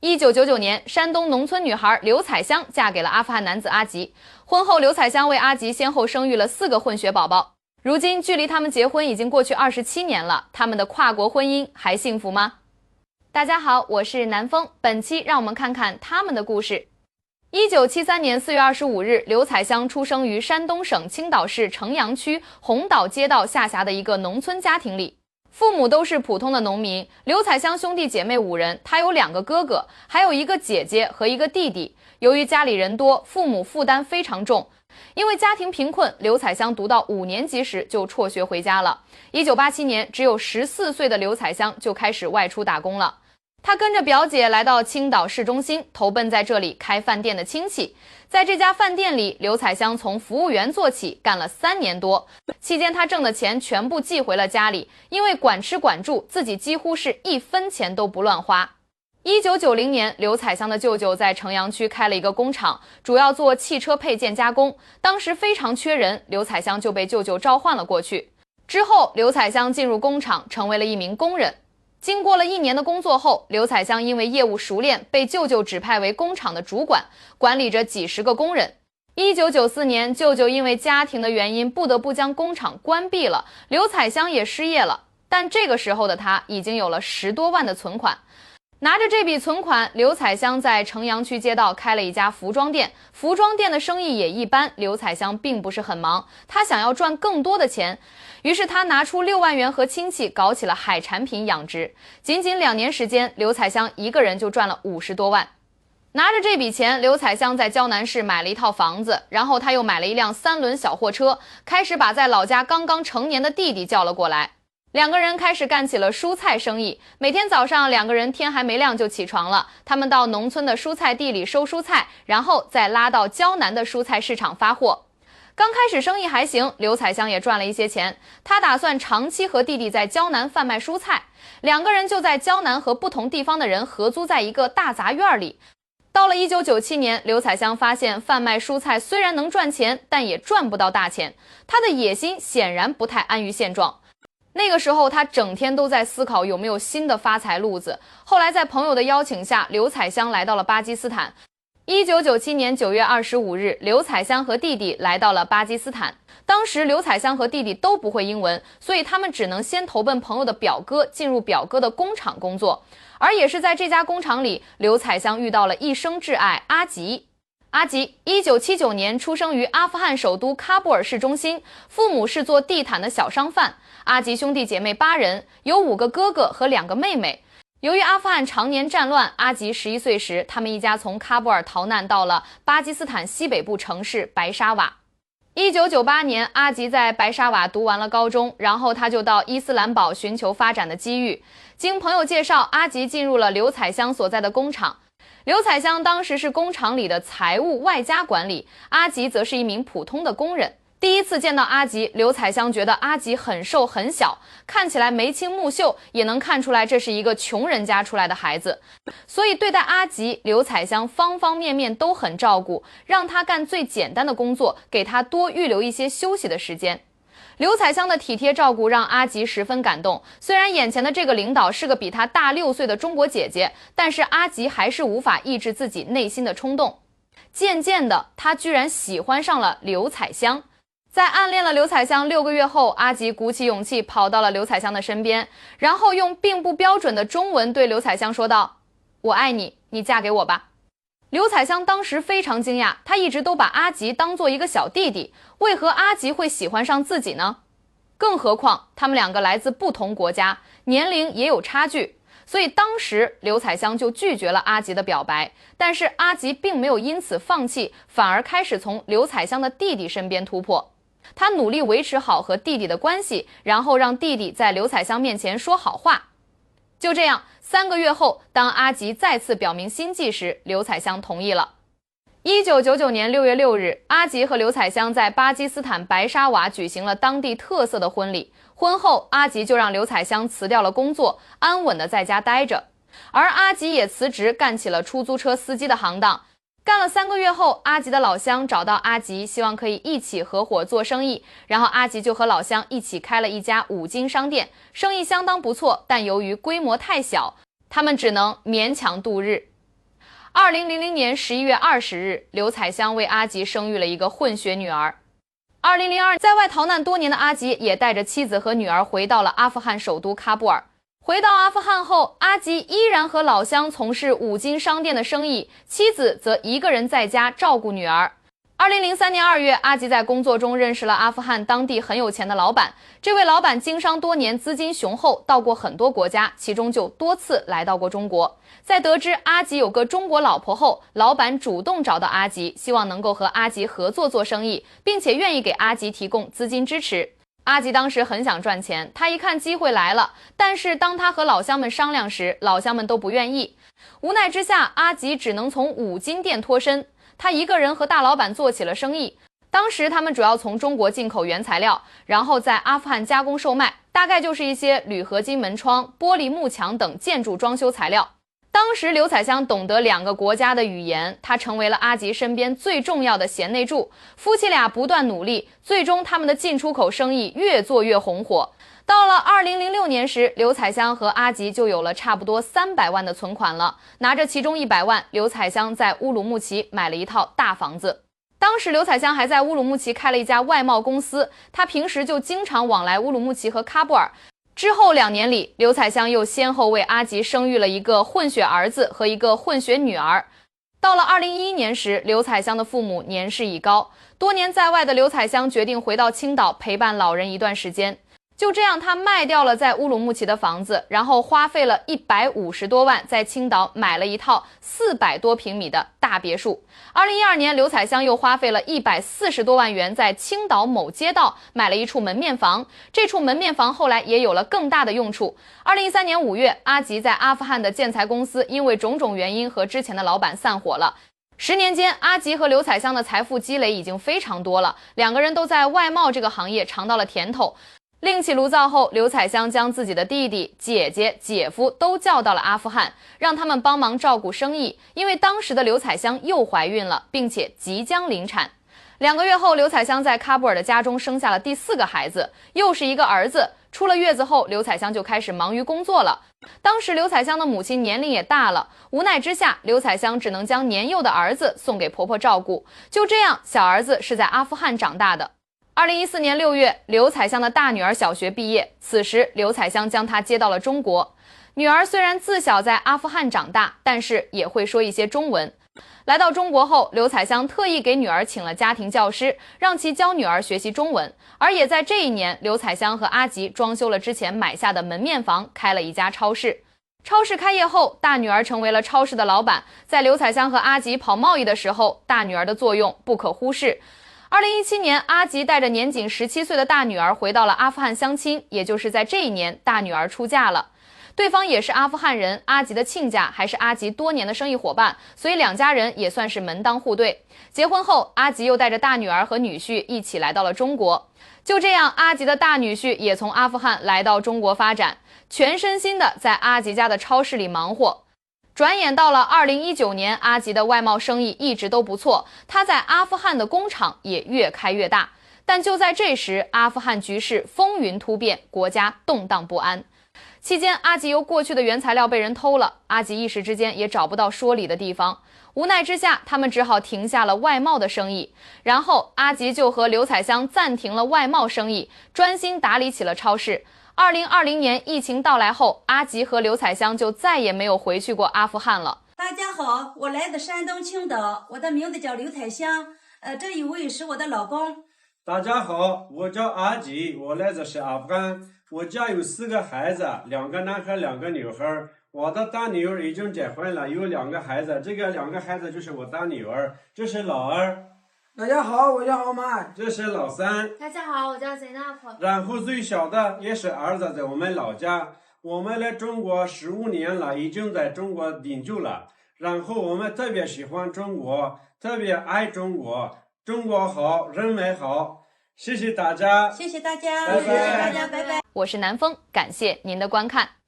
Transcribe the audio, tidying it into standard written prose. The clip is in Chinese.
1999年，山东农村女孩刘彩香嫁给了阿富汗男子阿吉。婚后，刘彩香为阿吉先后生育了4个混血宝宝。如今，距离他们结婚已经过去27年了，他们的跨国婚姻还幸福吗？大家好，我是南风，本期让我们看看他们的故事。1973年4月25日，刘彩香出生于山东省青岛市城阳区红岛街道下辖的一个农村家庭里。父母都是普通的农民，刘彩香兄弟姐妹5人，她有2个哥哥，还有1个姐姐和1个弟弟。由于家里人多，父母负担非常重。因为家庭贫困，刘彩香读到5年级时就辍学回家了。1987年，只有14岁的刘彩香就开始外出打工了。她跟着表姐来到青岛市中心，投奔在这里开饭店的亲戚。在这家饭店里，刘彩香从服务员做起，干了3年多。期间，她挣的钱全部寄回了家里，因为管吃管住，自己几乎是1分钱都不乱花。1990年，刘彩香的舅舅在城阳区开了一个工厂，主要做汽车配件加工。当时非常缺人，刘彩香就被舅舅召唤了过去。之后，刘彩香进入工厂，成为了一名工人。经过了1年的工作后，刘彩香因为业务熟练，被舅舅指派为工厂的主管，管理着几十个工人。1994年，舅舅因为家庭的原因，不得不将工厂关闭了，刘彩香也失业了。但这个时候的她已经有了10多万的存款。拿着这笔存款，刘彩香在城阳区街道开了一家服装店。服装店的生意也一般，刘彩香并不是很忙，她想要赚更多的钱，于是她拿出6万元和亲戚搞起了海产品养殖。仅仅2年时间，刘彩香一个人就赚了50多万。拿着这笔钱，刘彩香在胶南市买了一套房子，然后她又买了一辆3轮小货车，开始把在老家刚刚成年的弟弟叫了过来。2个人开始干起了蔬菜生意。每天早上2个人天还没亮就起床了，他们到农村的蔬菜地里收蔬菜，然后再拉到胶南的蔬菜市场发货。刚开始生意还行，刘彩香也赚了一些钱。她打算长期和弟弟在胶南贩卖蔬菜，2个人就在胶南和不同地方的人合租在一个大杂院里。到了1997年，刘彩香发现贩卖蔬菜虽然能赚钱，但也赚不到大钱。她的野心显然不太安于现状。那个时候，他整天都在思考有没有新的发财路子。后来，在朋友的邀请下，刘彩香来到了巴基斯坦。1997年9月25日，刘彩香和弟弟来到了巴基斯坦。当时，刘彩香和弟弟都不会英文，所以他们只能先投奔朋友的表哥，进入表哥的工厂工作。而也是在这家工厂里，刘彩香遇到了一生挚爱阿吉。阿吉1979年出生于阿富汗首都喀布尔市中心，父母是做地毯的小商贩。阿吉兄弟姐妹8人，有5个哥哥和2个妹妹。由于阿富汗常年战乱，阿吉11岁时，他们一家从喀布尔逃难到了巴基斯坦西北部城市白沙瓦。1998年，阿吉在白沙瓦读完了高中，然后他就到伊斯兰堡寻求发展的机遇。经朋友介绍，阿吉进入了刘彩香所在的工厂。刘彩香当时是工厂里的财务外加管理，阿吉则是一名普通的工人。第一次见到阿吉，刘彩香觉得阿吉很瘦很小，看起来眉清目秀，也能看出来这是一个穷人家出来的孩子。所以对待阿吉，刘彩香方方面面都很照顾，让他干最简单的工作，给他多预留一些休息的时间。刘彩香的体贴照顾让阿吉十分感动。虽然眼前的这个领导是个比他大6岁的中国姐姐，但是阿吉还是无法抑制自己内心的冲动。渐渐的，他居然喜欢上了刘彩香。在暗恋了刘彩香6个月后，阿吉鼓起勇气跑到了刘彩香的身边，然后用并不标准的中文对刘彩香说道：“我爱你，你嫁给我吧。”刘彩香当时非常惊讶，她一直都把阿吉当做一个小弟弟，为何阿吉会喜欢上自己呢？更何况他们2个来自不同国家，年龄也有差距，所以当时刘彩香就拒绝了阿吉的表白。但是阿吉并没有因此放弃，反而开始从刘彩香的弟弟身边突破。他努力维持好和弟弟的关系，然后让弟弟在刘彩香面前说好话。就这样，3个月后，当阿吉再次表明心迹时，刘彩香同意了。1999年6月6日，阿吉和刘彩香在巴基斯坦白沙瓦举行了当地特色的婚礼。婚后，阿吉就让刘彩香辞掉了工作，安稳地在家待着，而阿吉也辞职，干起了出租车司机的行当。干了3个月后，阿吉的老乡找到阿吉，希望可以一起合伙做生意，然后阿吉就和老乡一起开了一家5金商店，生意相当不错，但由于规模太小，他们只能勉强度日。2000年11月20日，刘彩香为阿吉生育了一个混血女儿。2002，在外逃难多年的阿吉也带着妻子和女儿回到了阿富汗首都喀布尔。回到阿富汗后，阿吉依然和老乡从事五金商店的生意，妻子则一个人在家照顾女儿。2003年2月，阿吉在工作中认识了阿富汗当地很有钱的老板。这位老板经商多年，资金雄厚，到过很多国家，其中就多次来到过中国。在得知阿吉有个中国老婆后，老板主动找到阿吉，希望能够和阿吉合作做生意，并且愿意给阿吉提供资金支持。阿吉当时很想赚钱，他一看机会来了，但是当他和老乡们商量时，老乡们都不愿意。无奈之下，阿吉只能从五金店脱身。他一个人和大老板做起了生意。当时他们主要从中国进口原材料，然后在阿富汗加工售卖，大概就是一些铝合金门窗、玻璃幕墙等建筑装修材料。当时刘彩香懂得2个国家的语言，她成为了阿吉身边最重要的贤内助。夫妻俩不断努力，最终他们的进出口生意越做越红火。到了2006年时，刘彩香和阿吉就有了差不多300万的存款了。拿着其中100万，刘彩香在乌鲁木齐买了一套大房子。当时刘彩香还在乌鲁木齐开了一家外贸公司，她平时就经常往来乌鲁木齐和喀布尔。之后2年里，刘彩香又先后为阿吉生育了一个混血儿子和一个混血女儿。到了2011年时，刘彩香的父母年事已高，多年在外的刘彩香决定回到青岛陪伴老人一段时间。就这样，他卖掉了在乌鲁木齐的房子，然后花费了150多万在青岛买了一套400多平米的大别墅。2012年，刘彩香又花费了140多万元在青岛某街道买了一处门面房，这处门面房后来也有了更大的用处。2013年5月，阿吉在阿富汗的建材公司因为种种原因和之前的老板散伙了。10年间，阿吉和刘彩香的财富积累已经非常多了，2个人都在外贸这个行业尝到了甜头。另起炉灶后，刘彩香将自己的弟弟、姐姐、姐夫都叫到了阿富汗，让他们帮忙照顾生意。因为当时的刘彩香又怀孕了，并且即将临产。2个月后，刘彩香在喀布尔的家中生下了第4个孩子，又是一个儿子。出了月子后，刘彩香就开始忙于工作了。当时刘彩香的母亲年龄也大了，无奈之下，刘彩香只能将年幼的儿子送给婆婆照顾。就这样，小儿子是在阿富汗长大的。2014年6月，刘彩香的大女儿小学毕业，此时刘彩香将她接到了中国。女儿虽然自小在阿富汗长大，但是也会说一些中文。来到中国后，刘彩香特意给女儿请了家庭教师，让其教女儿学习中文。而也在这一年，刘彩香和阿吉装修了之前买下的门面房，开了一家超市。超市开业后，大女儿成为了超市的老板。在刘彩香和阿吉跑贸易的时候，大女儿的作用不可忽视。2017年，阿吉带着年仅17岁的大女儿回到了阿富汗相亲，也就是在这一年，大女儿出嫁了。对方也是阿富汗人，阿吉的亲家还是阿吉多年的生意伙伴，所以2家人也算是门当户对。结婚后，阿吉又带着大女儿和女婿一起来到了中国。就这样，阿吉的大女婿也从阿富汗来到中国发展，全身心的在阿吉家的超市里忙活。转眼到了2019年，阿吉的外贸生意一直都不错，他在阿富汗的工厂也越开越大。但就在这时，阿富汗局势风云突变，国家动荡不安。期间，阿吉由过去的原材料被人偷了，阿吉一时之间也找不到说理的地方。无奈之下，他们只好停下了外贸的生意。然后，阿吉就和刘彩香暂停了外贸生意，专心打理起了超市。2020年疫情到来后，阿吉和刘彩香就再也没有回去过阿富汗了。大家好，我来自山东青岛，我的名字叫刘彩香，这一位是我的老公。大家好，我叫阿吉，我来自是阿富汗，我家有4个孩子，2个男孩，2个女孩。我的大女儿已经结婚了，有2个孩子，这个2个孩子就是我大女儿，这是老二。大家好，我叫奥曼。这是老三。大家好，我叫贼纳普。然后最小的也是儿子，在我们老家。我们来中国15年了，已经在中国定居了。然后我们特别喜欢中国，特别爱中国。中国好，人民好。谢谢大家，谢谢大家，拜拜，谢谢大家，拜拜。我是南风，感谢您的观看。